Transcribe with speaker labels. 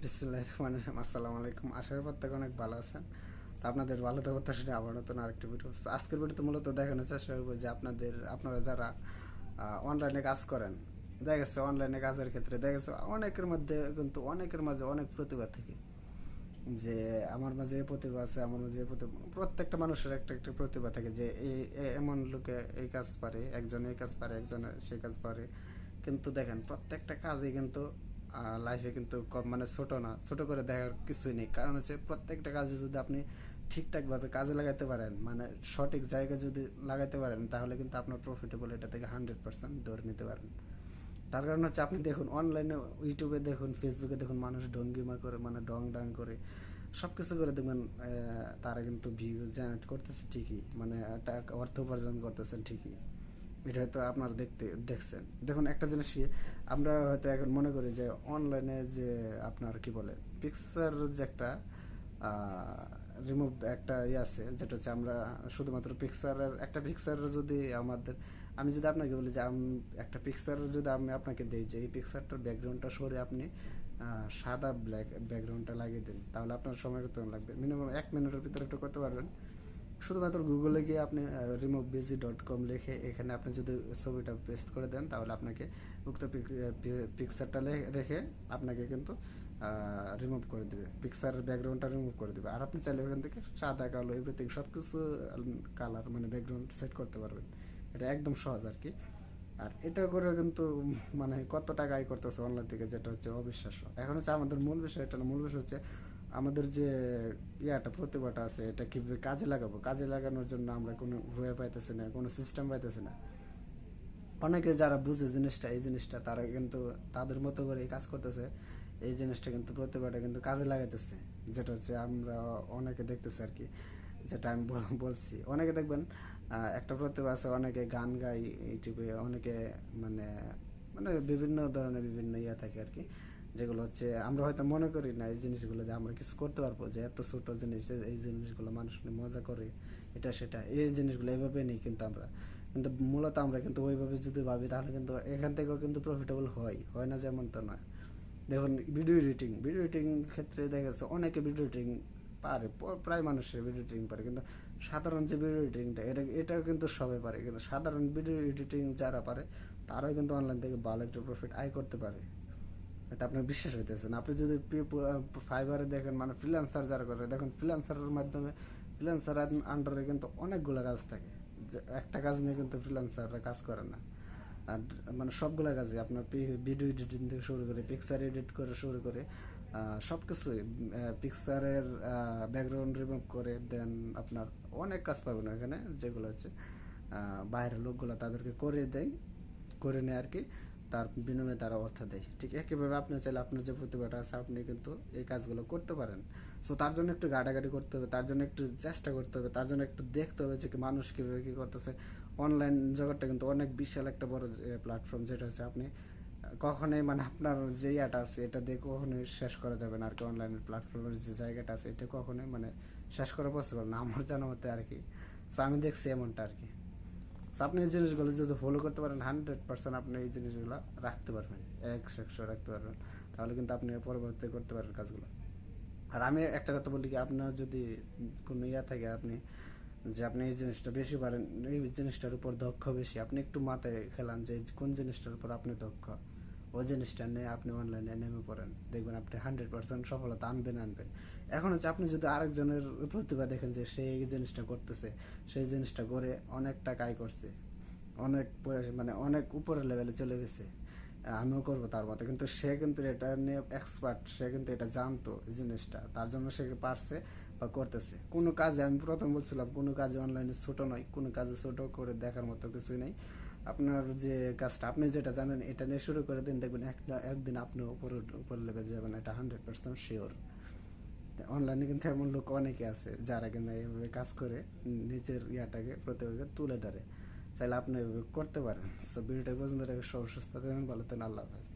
Speaker 1: বিসমিল্লাহির রহমানির রহিম। আসসালামু আলাইকুম। আশা করি প্রত্যেকে অনেক ভালো আছেন। তো আপনাদের ভালো থাকার প্রত্যাশায় আবার নতুন আরেকটি ভিডিও। আজকের ভিডিওতে মূলত দেখানোর চেষ্টা করবো যে আপনারা যারা অনলাইনে কাজ করেন, দেখা গেছে অনলাইনে কাজের ক্ষেত্রে দেখা গেছে অনেকের মাঝে অনেক প্রতিভা থাকে। যে আমার মাঝে এই প্রতিভা আছে, আমার মাঝে এই প্রতিভা, প্রত্যেকটা মানুষের একটা একটা প্রতিভা থাকে যে এমন লোকে এই কাজ পারে, একজন এই কাজ পারে, একজন সেই কাজ পারে। কিন্তু দেখেন প্রত্যেকটা কাজই কিন্তু লাইফে কিন্তু মানে ছোট না, ছোট করে দেখার কিছুই নেই। কারণ হচ্ছে প্রত্যেকটা কাজে যদি আপনি ঠিকঠাকভাবে কাজে লাগাতে পারেন, মানে সঠিক জায়গায় যদি লাগাতে পারেন, তাহলে কিন্তু আপনার প্রফিটেবল এটা থেকে 100% ধরে নিতে পারেন। তার কারণ হচ্ছে আপনি দেখুন অনলাইনে, ইউটিউবে দেখুন, ফেসবুকে দেখুন, মানুষ ডঙ্গিমা করে, মানে ডং ডাং করে সব কিছু করে দেখবেন, তারা কিন্তু ভিউ জেনারেট করতেছে ঠিকই, মানে টাকা অর্থ উপার্জন করতেছেন ঠিকই। এটা হয়তো আপনারা দেখছেন। দেখুন একটা জিনিস কি, আমরা হয়তো এখন মনে করি যে অনলাইনে যে আপনার কি বলে পিকচার যে একটা রিমুভ একটা ইয়ে আছে, যেটা হচ্ছে আমরা শুধুমাত্র পিকচার যদি আমাদের, আমি যদি আপনাকে বলি যে একটা পিকচার যদি আমি আপনাকে দিই যে এই পিকচারটার ব্যাকগ্রাউন্ডটা সরে আপনি সাদা ব্ল্যাক ব্যাকগ্রাউন্ডটা লাগিয়ে দিন, তাহলে আপনার সময় কত লাগবে? মিনিমাম 1 মিনিটের ভিতরে একটু করতে পারবেন। শুধুমাত্র গুগলে গিয়ে আপনি removeBZ.com লিখে এখানে আপনি যদি ছবিটা পেস্ট করে দেন, তাহলে আপনাকে উক্ত পিকচারটা রেখে আপনাকে কিন্তু রিমুভ করে দেবে, পিকচারের ব্যাকগ্রাউন্ডটা রিমুভ করে দেবে। আর আপনি চাইলে ওখান থেকে সাদা কালো এভরিথিং সব কিছু কালার মানে ব্যাকগ্রাউন্ড সেট করতে পারবেন। এটা একদম সহজ আর কি। আর এটা করে কিন্তু মানে কত টাকা আয় করতেছে অনলাইন থেকে, যেটা হচ্ছে অবিশ্বাস্য। এখন হচ্ছে আমাদের মূল বিষয় এটা না, মূল বিষয় হচ্ছে আমাদের যে প্রতিভাটা আছে এটা কিভাবে কাজে লাগাবো। কাজে লাগানোর জন্য আমরা কোনো ওয়ে পাইতেছি না, কোনো সিস্টেম পাইতেছি না। অনেকে যারা বুঝে জিনিসটা, এই জিনিসটা তারা কিন্তু তাদের মতো করে কাজ করতেছে, এই জিনিসটা কিন্তু প্রতিভাটা কিন্তু কাজে লাগাইতেছে, যেটা হচ্ছে আমরা অনেকে দেখতেছি আর কি। যেটা আমি বলছি, অনেকে দেখবেন একটা প্রতিভা আছে, অনেকে গান গায় ইউটিউবে, অনেকে মানে মানে বিভিন্ন ধরনের বিভিন্ন থাকে আর কি, যেগুলো হচ্ছে আমরা হয়তো মনে করি না এই জিনিসগুলো যে আমরা কিছু করতে পারবো, যে এত ছোট জিনিস, এই জিনিসগুলো মানুষ নিয়ে মজা করে, এটা সেটা, এই জিনিসগুলো এইভাবে নেই কিন্তু আমরা, কিন্তু মূলত আমরা কিন্তু ওইভাবে যদি ভাবি, তাহলে কিন্তু এখান থেকেও কিন্তু প্রফিটেবল হয় না যেমন তো নয়। দেখুন ভিডিও এডিটিং ক্ষেত্রে দেখা গেছে অনেকে ভিডিও এডিটিং পারে, প্রায় মানুষের ভিডিও এডিটিং পারে, কিন্তু সাধারণ যে ভিডিও এডিটিংটা এটাও কিন্তু সবাই পারে, কিন্তু সাধারণ ভিডিও এডিটিং যারা পারে তারাও কিন্তু অনলাইন থেকে ভালো একটা প্রফিট আয় করতে পারে। এটা আপনার বিশ্বাস হইতেছে না? আপনি যদি ফাইবারে দেখেন, মানে ফ্রিল্যান্সার যারা করে, দেখুন ফ্রিল্যান্সারের মাধ্যমে, ফ্রিল্যান্সার আন্ডারে কিন্তু অনেকগুলো কাজ থাকে। যে একটা কাজ নিয়ে কিন্তু ফ্রিল্যান্সাররা কাজ করে না। আর মানে সবগুলো কাজে আপনার ভিডিও এডিটিং থেকে শুরু করে, পিকচার এডিট করে শুরু করে সব কিছুই, পিকচারের ব্যাকগ্রাউন্ড রিমুভ করে দেন আপনার অনেক কাজ পাবেন এখানে, যেগুলো হচ্ছে বাইরের লোকগুলো তাদেরকে করে নেয় আর কি, তার বিনিময়ে তারা অর্থ দেয়। ঠিক একইভাবে আপনি চাইলে আপনার যে প্রতিভাটা আছে আপনি কিন্তু এই কাজগুলো করতে পারেন। সো তার জন্য একটু ঘাটাঘাটি করতে হবে, তার জন্য একটু চেষ্টা করতে হবে, তার জন্য একটু দেখতে হবে যে মানুষ কীভাবে কী করতেছে। অনলাইন জগৎটা কিন্তু অনেক বিশাল একটা বড় প্ল্যাটফর্ম, যেটা হচ্ছে আপনি কখনোই মানে আপনার যে আছে এটা দিয়ে কখনোই শেষ করা যাবে না আর কি। অনলাইনের প্ল্যাটফর্মের যে জায়গাটা আছে এটা কখনোই মানে শেষ করা পসিবল না আমার জানা মতে আর কি। সো আমি দেখছি এমনটা আর কি। আপনি এই জিনিসগুলো যদি ফলো করতে পারেন, 100% আপনি এই জিনিসগুলো রাখতে পারবেন, 100 রাখতে পারবেন, তাহলে কিন্তু আপনি পরবর্তীতে করতে পারেন কাজগুলো। আর আমি একটা কথা বলি কি, আপনার যদি কোনো থাকে, আপনি যে আপনি এই জিনিসটা বেশি পারেন, এই জিনিসটার উপর দক্ষ বেশি, আপনি একটু মাথায় খেলান যে কোন জিনিসটার উপর আপনি দক্ষ, ওই জিনিসটা নিয়ে আপনি অনলাইনে নেমে পড়েন, দেখবেন আপনি 100% সফলতা আনবেন। এখন হচ্ছে আপনি যদি আরেকজনের প্রতিভা দেখেন যে সে এই জিনিসটা করতেছে, সেই জিনিসটা করে অনেক টাকা আয় করছে, অনেক মানে অনেক উপরের লেভেলে চলে গেছে, আমিও করবো তার মতো, কিন্তু সে কিন্তু এটা নিয়ে এক্সপার্ট, সে কিন্তু এটা জানতো এই জিনিসটা, তার জন্য সে পারছে বা করতেছে। কোনো কাজে, আমি প্রথম বলছিলাম, কোনো কাজে অনলাইনে ছোট নয়, কোনো কাজে ছোট করে দেখার মতো কিছুই নেই। আপনার যে কাজটা আপনি যেটা জানেন এটা নিয়ে শুরু করে দিন, দেখবেন একদিন আপনি উপর লেভেলে যাবেন, এটা 100% শিওর। অনলাইনে কিন্তু এমন লোক অনেকে আছে যারা কিন্তু এইভাবে কাজ করে নিজের প্রতিভাকে তুলে ধরে। চাইলে আপনি এভাবে করতে পারেন। সো ভিডিওটা পছন্দ রেখে সব সুস্থ থাকবেন, ভালো থাকবেন, আল্লাহ হাফেজ।